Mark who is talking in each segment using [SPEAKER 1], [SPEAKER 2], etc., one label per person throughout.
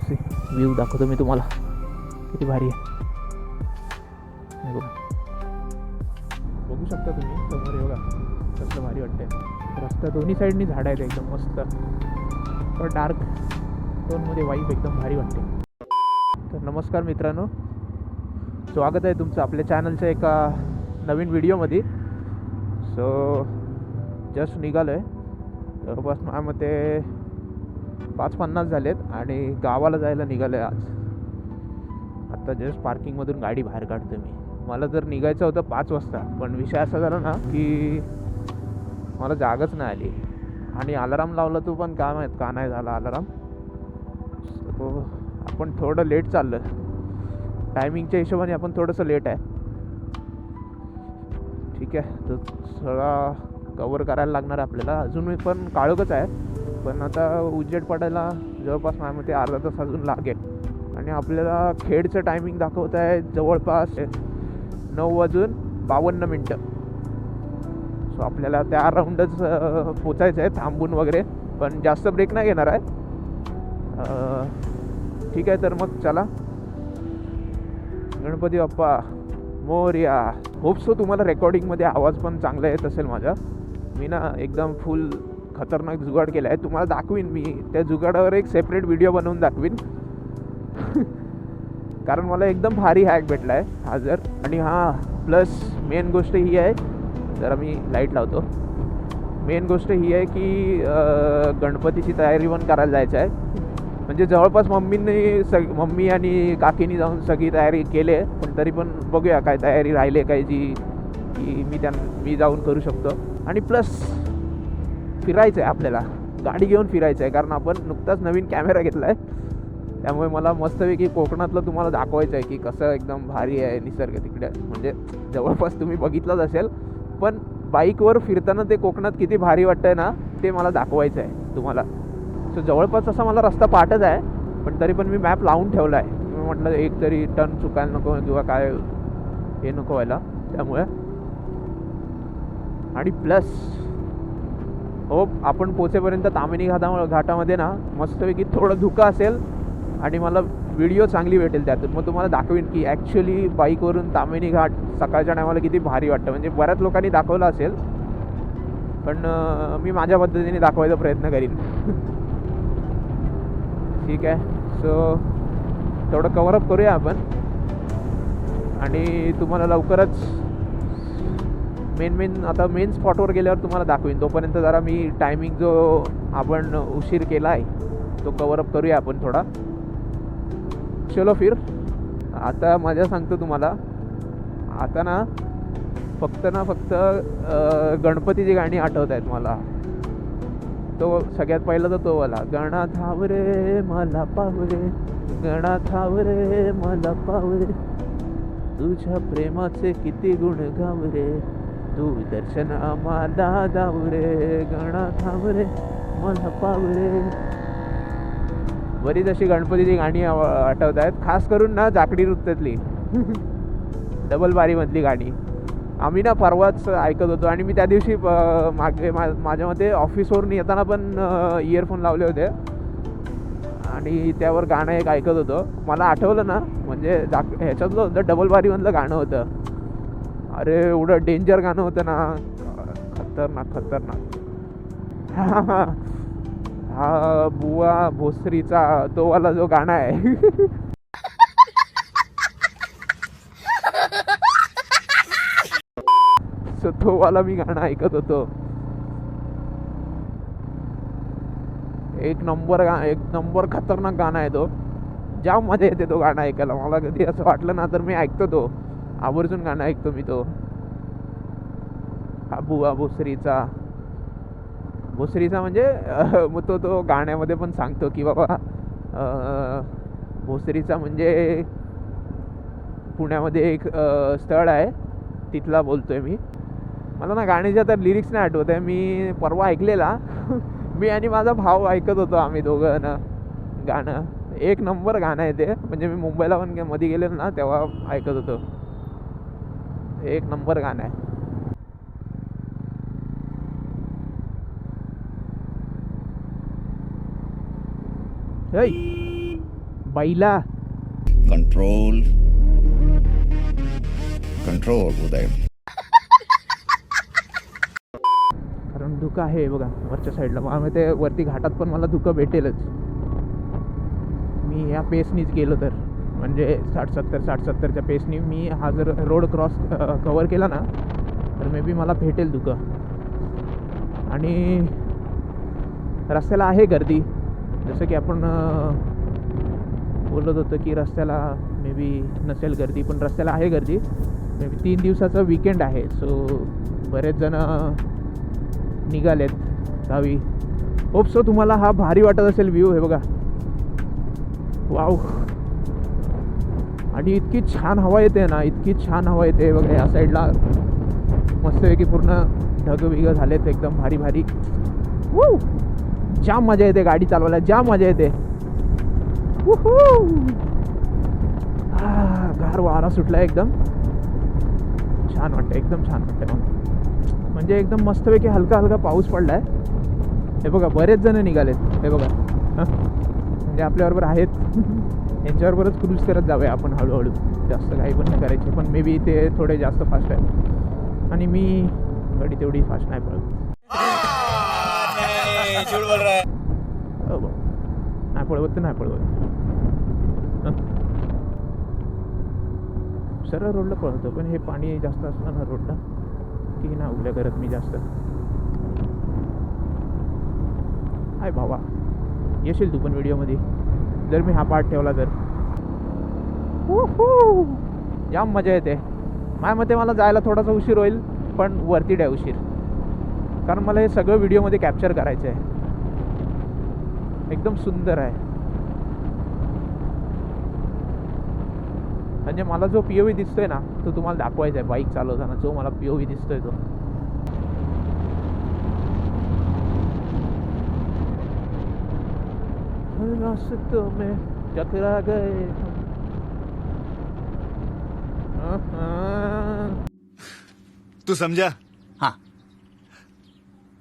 [SPEAKER 1] Sea view दाखवतो मी तुम्हाला, किती भारी आहे. हे बघा, बघू शकता तुम्ही समोर, हे बघा कसलं भारी वाटतंय. रस्ता दोन्ही साईडनी झाडं आहेत एकदम मस्त, तर डार्क टोनमध्ये वाईब एकदम भारी वाटते. तर नमस्कार मित्रांनो, स्वागत आहे तुमचं आपल्या चॅनलच्या एका नवीन व्हिडिओमध्ये. सो जस्ट निघालो आहे, जवळपास माझ्या मते 5:50 झालेत आणि गावाला जायला निघालो आहे आज. आत्ता जस्ट पार्किंगमधून गाडी बाहेर काढतो मी. मला जर निघायचं होतं 5 वाजता, पण विषय असा झाला ना की मला जागच नाही आली आणि अलाराम लावला तो पण काय माहीत का नाही झाला अलाराम. सो आपण थोडं लेट चाललं, टायमिंगच्या हिशोबाने आपण थोडंसं लेट आहे. ठीक आहे, तर सगळा कवर करायला लागणार आहे आपल्याला. अजून पण काळोखच आहे, पण आता उजेड पडायला जवळपास माझ्यामध्ये अर्धा तास अजून लागेल. आणि आपल्याला खेडचं टायमिंग दाखवत आहे जवळपास 9:52. सो आपल्याला त्या अराऊंडच पोचायचं आहे, थांबून वगैरे, पण जास्त ब्रेक नाही घेणार आहे. ठीक आहे, तर मग चला. गणपती बाप्पा मोरया. होप सो तुम्हाला रेकॉर्डिंगमध्ये आवाज पण चांगला येत असेल माझा. मी ना एकदम फुल खतरनाक जुगाड केला आहे, तुम्हाला दाखवीन मी. त्या जुगाडावर एक सेपरेट व्हिडिओ बनवून दाखवीन कारण मला एकदम भारी हॅक भेटला आहे हा जर. आणि हां, प्लस मेन गोष्ट ही आहे, जरा मी लाईट लावतो. मेन गोष्ट ही आहे की गणपतीची तयारी पण करायला जायचं आहे. म्हणजे जवळपास मम्मी आणि काकीनी जाऊन सगळी तयारी केली आहे, पण तरी पण बघूया काय तयारी राहिली आहे काय जी की मी जाऊन करू शकतो. आणि प्लस फिरायचं आहे आपल्याला, गाडी घेऊन फिरायचं आहे, कारण आपण नुकताच नवीन कॅमेरा घेतला आहे. त्यामुळे मला मस्तपैकी कोकणातलं तुम्हाला दाखवायचं आहे की कसं एकदम भारी आहे निसर्ग तिकडे. म्हणजे जवळपास तुम्ही बघितलंच असेल, पण बाईकवर फिरताना ते कोकणात किती भारी वाटतं आहे ना, ते मला दाखवायचं आहे तुम्हाला. सो जवळपास असा मला रस्ता पाठच आहे, पण तरी पण मी मॅप लावून ठेवला आहे. मी म्हटलं एक तरी टर्न चुकायला नको किंवा काय हे नको व्हायला, त्यामुळे. आणि प्लस हो, आपण पोचेपर्यंत तामिनी घाटामध्ये ना मस्तपैकी थोडं धुकं असेल आणि मला व्हिडिओ चांगली भेटेल त्यातून. मग तुम्हाला दाखवीन की ॲक्च्युली बाईकवरून तामिनी घाट सकाळच्या टायमाला किती भारी वाटतं. म्हणजे बऱ्याच लोकांनी दाखवलं असेल, पण मी माझ्या पद्धतीने दाखवायचा प्रयत्न करीन ठीक आहे. सो थोडं कव्हरअप करूया आपण आणि तुम्हाला लवकरच आता मेन स्पॉटवर गेल्यावर तुम्हाला दाखवीन. तोपर्यंत जरा मी टायमिंग जो आपण उशीर केला आहे तो कव्हरअप करूया आपण थोडा. चलो फिर. आता मजा सांगतो तुम्हाला. आता ना फक्त गणपतीची गाणी आठवत आहेत मला. तो सगळ्यात पहिला तर तो वाला, गणा थावरे मला पावरे, गणा थावरे मला पावरे, तुझ्या प्रेमाचे किती गुण गावरे, तू दर्शन आम्हाला दावरे, गणा थांबरे मला पावरे. बरीच अशी गणपतीची गाणी आठवत आहेत, खास करून ना जाकडी नृत्यातली डबल बारीमधली गाणी. आम्ही ना परवाच ऐकत होतो आणि मी त्या दिवशी माझ्या मते ऑफिसवरून येताना पण इयरफोन लावले होते आणि त्यावर गाणं एक ऐकत होतो. मला आठवलं ना, म्हणजे ह्याच्यातलं होतं डबल बारीमधलं गाणं होतं. अरे एवढं डेंजर गाणं होतं ना, खतरनाक. हा बुवा भोसरीचा तो वाला जो गाणं आहे सो तो वाला मी गाणं ऐकत होतो. एक नंबर खतरनाक गाणं आहे तो. जाम मजा येते तो गाणं ऐकायला. मला कधी असं वाटलं ना तर मी ऐकतो तो, आवर्जून गाणं ऐकतो मी तो. हा बुवा भोसरीचा म्हणजे मग तो गाण्यामध्ये पण सांगतो की बाबा भोसरीचा म्हणजे पुण्यामध्ये एक स्थळ आहे, तिथला बोलतोय मी. मला ना गाण्याचे आता लिरिक्स नाही आठवत आहे. मी परवा ऐकलेला मी आणि माझा भाऊ ऐकत होतो आम्ही दोघं ना गाणं. एक नंबर गाणं आहे ते. म्हणजे मी मुंबईला पण मध्ये गेलेलो ना तेव्हा ऐकत होतो. एक नंबर गाणं आहे. बैला.
[SPEAKER 2] कंट्रोल कंट्रोल उदय.
[SPEAKER 1] कारण धुकं आहे बघा वरच्या साईडला. मग ते वरती घाटात पण मला धुकं भेटेलच मी या पेसनीच गेलो तर. म्हणजे 60-70च्या पेसनी मी हा जर रोड कवर केला ना तर मे बी मला भेटेल धुकं. आणि रस्त्याला आहे गर्दी, जसं की आपण बोलत होतो की रस्त्याला मे बी नसेल गर्दी, पण रस्त्याला आहे गर्दी. मे बी 3 दिवसाचा वीकेंड आहे, सो बरेच जण निघालेत गावी. होप सो तुम्हाला हा भारी वाटत असेल व्ह्यू. हे बघा, वाव. आणि इतकी छान हवा येते ना, इतकी छान हवा येते बघा. या साईडला मस्तपैकी पूर्ण ढगबिग झालेत एकदम भारी भारी. वू, जाम मजा येते गाडी चालवायला, जाम मजा येते. गार वारा सुटला एकदम छान वाटतं, एकदम छान वाटतं मला. म्हणजे एकदम मस्तपैकी हलका हलका पाऊस पडलाय. हे बघा बरेच जण निघालेत. हे बघा म्हणजे आपल्याबरोबर आहेत. यांच्याबरोबरच क्रूज करत जाऊया आपण हळूहळू, जास्त काही पण नाही करायचे. पण मे बी ते थोडे जास्त फास्ट आहेत आणि मी गाडी तेवढी फास्ट नाही पळत. नाही पळवत तर नाही पळवत. सरळ रोडला पळवतो, पण हे पाणी जास्त असलं ना रोडला की ना उगल्या करत मी जास्त. हाय भावा, येशील तू पण व्हिडिओमध्ये जर मी हा पार्ट ठेवला तर. जाम मजा येते. माझ्या मते मला जायला थोडासा उशीर होईल, पण वरती आहे उशीर, कारण मला हे सगळं व्हिडिओमध्ये कॅप्चर करायचं आहे. एकदम सुंदर आहे. म्हणजे मला जो POV दिसतोय ना तो तुम्हाला दाखवायचा आहे. बाईक चालवताना जो मला POV दिसतोय तो. रास्तों में टकरा गए.
[SPEAKER 3] तू समझा? हाँ.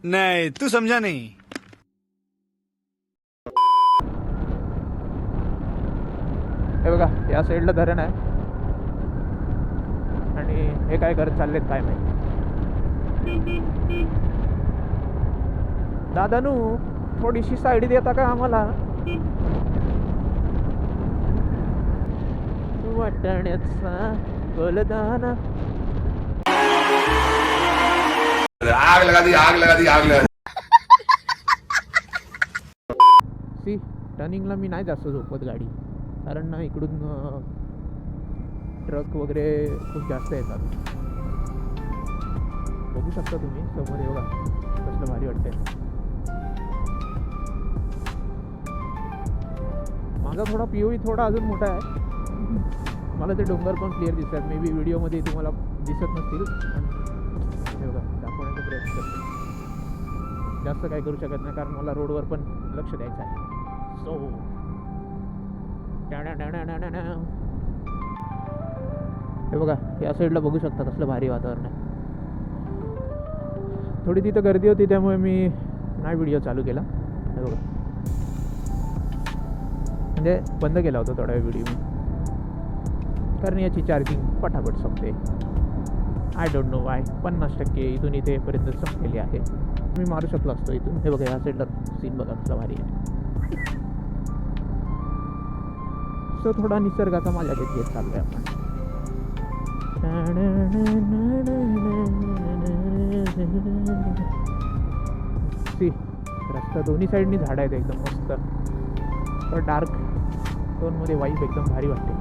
[SPEAKER 3] नहीं, तू समझा नहीं.
[SPEAKER 1] हे बघा या साईडला धरण आहे आणि हे काय करत चाललेत काय माहिती. दादानू थोडीशी साईड देता का आम्हाला? वाटण्याचा गोलदाना.
[SPEAKER 2] आग लगा दी, आग लगा दी, आग लगा दी.
[SPEAKER 1] सी टर्निंगला मी नाही जास्त झोपत गाडी, कारण ना इकडून ट्रक वगैरे खूप जास्त येतात. बघू शकता तुम्ही समोर. हे बघा कसलं भारी वाटतंय. माझा थोडा POV थोडा अजून मोठा आहे. मला ते डोंगर पण क्लिअर दिसतात. मे बी व्हिडिओमध्ये तुम्हाला दिसत नसतील, पण हे बघा दाखवण्याचा प्रयत्न करतो. जास्त काही करू शकत नाही, कारण मला रोडवर पण लक्ष द्यायचं आहे. सो हे बघा या साईडला बघू शकता कसलं भारी वातावरण आहे. थोडी तिथं गर्दी होती त्यामुळे मी नाही व्हिडिओ चालू केला. हे बघा म्हणजे बंद केला होता थोडा व्हिडिओ मी, कारण याची चार्जिंग पटापट संपते. I don't know Y. 50% इथून इथेपर्यंत संपलेली आहे. मी मारू शकलो असतो इथून. हे बघा या साईडला सीन बघा कसला भारी आहे. सो थोडा निसर्गाचा मजा घेत चाललोय आपण. सी रस्ता दोन्ही साईडनी झाड आहेत एकदम मस्त. तर डार्क टोनमध्ये वाईफ एकदम भारी वाटते.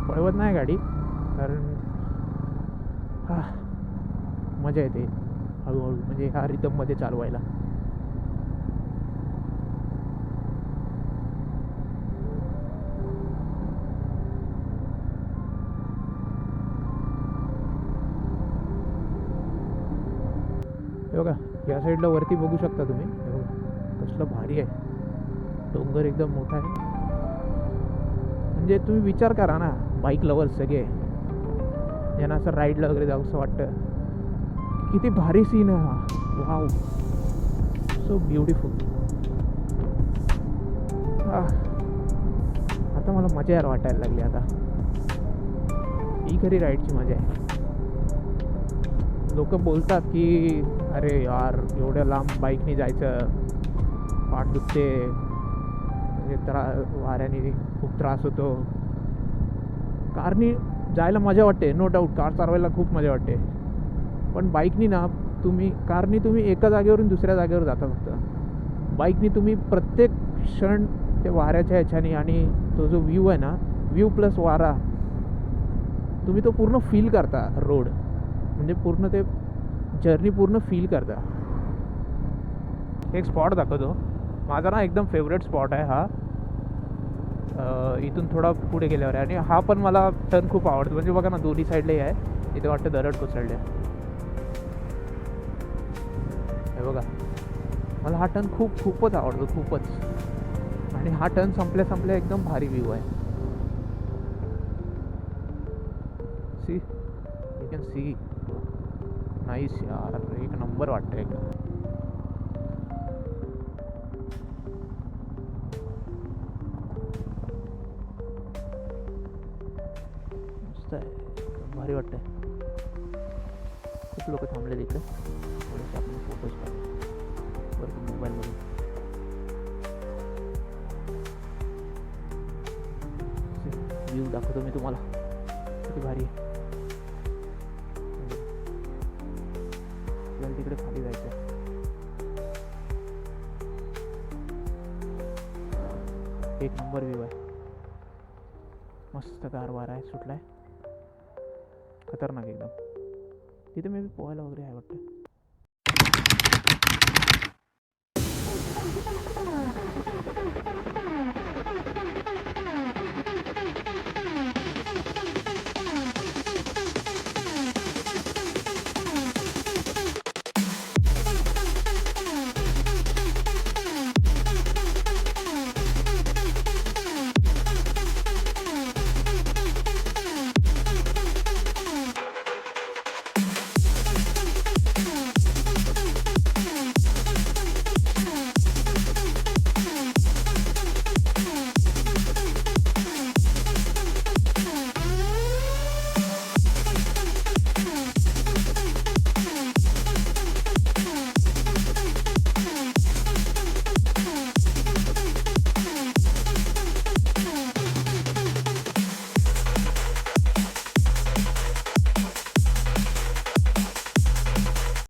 [SPEAKER 1] पळवत नाही गाडी, कारण मजा येते हळूहळू, म्हणजे ह्या रिदममध्ये चालवायला. हे बघा या साईडला वरती बघू शकता तुम्ही. हे बघा कसलं भारी आहे. डोंगर एकदम मोठा आहे. म्हणजे तुम्ही विचार करा ना, बाईक लवर्स सगळे ज्यांना असं राईडला वगैरे जाऊ असं वाटतं, किती भारी सीन आहे हा. वाव. So beautiful. आता मला मजा यार वाटायला लागली. आता ही खरी राईडची मजा आहे. लोक बोलतात की अरे यार एवढ्या लांब बाईकने जायचं, पाठ दुखते, म्हणजे वाऱ्याने खूप त्रास होतो. कारनी जायला मजा वाटते, नो डाऊट. कार चालवायला खूप मजा वाटते. पण बाईकनी ना कारनी तुम्ही एका जागेवरून दुसऱ्या जागेवर जाता. फक्त बाईकनी तुम्ही प्रत्येक क्षण ते वाऱ्याच्या ह्याच्याने आणि तो जो व्ह्यू आहे ना, व्ह्यू प्लस वारा, तुम्ही तो पूर्ण फील करता. रोड म्हणजे पूर्ण ते जर्नी पूर्ण फील करता. एक स्पॉट दाखवतो माझा ना, एकदम फेवरेट स्पॉट आहे हा. इथून थोडा पुढे गेल्यावर आहे. आणि हा पण मला टर्न खूप आवडतो. म्हणजे बघा ना, दोन्ही साईडलाही आहे. इथे वाटतं दरड कोसळले. हे बघा, मला हा टर्न खूपच आवडतो, खूपच. आणि हा टर्न संपल्या एकदम भारी व्ह्यू आहे. See, you can see. Nice यार, एक नंबर वाटतं एकदम. मस्त आहे, भारी वाटतंय. खूप लोक थांबले तिथे. थोडेसे आपण फोटोज काढू बरं मोबाईलमधून. व्ह्यू दाखवतो मी तुम्हाला, किती भारी आहे. आपल्याला तिकडे खाली जायचं आहे. एक नंबर व्ह्यू आहे. मस्त गार वारा आहे, सुटलाय. खतरनाक एकदम. तिथे मी पोहायला वगैरे आहे वाटतं.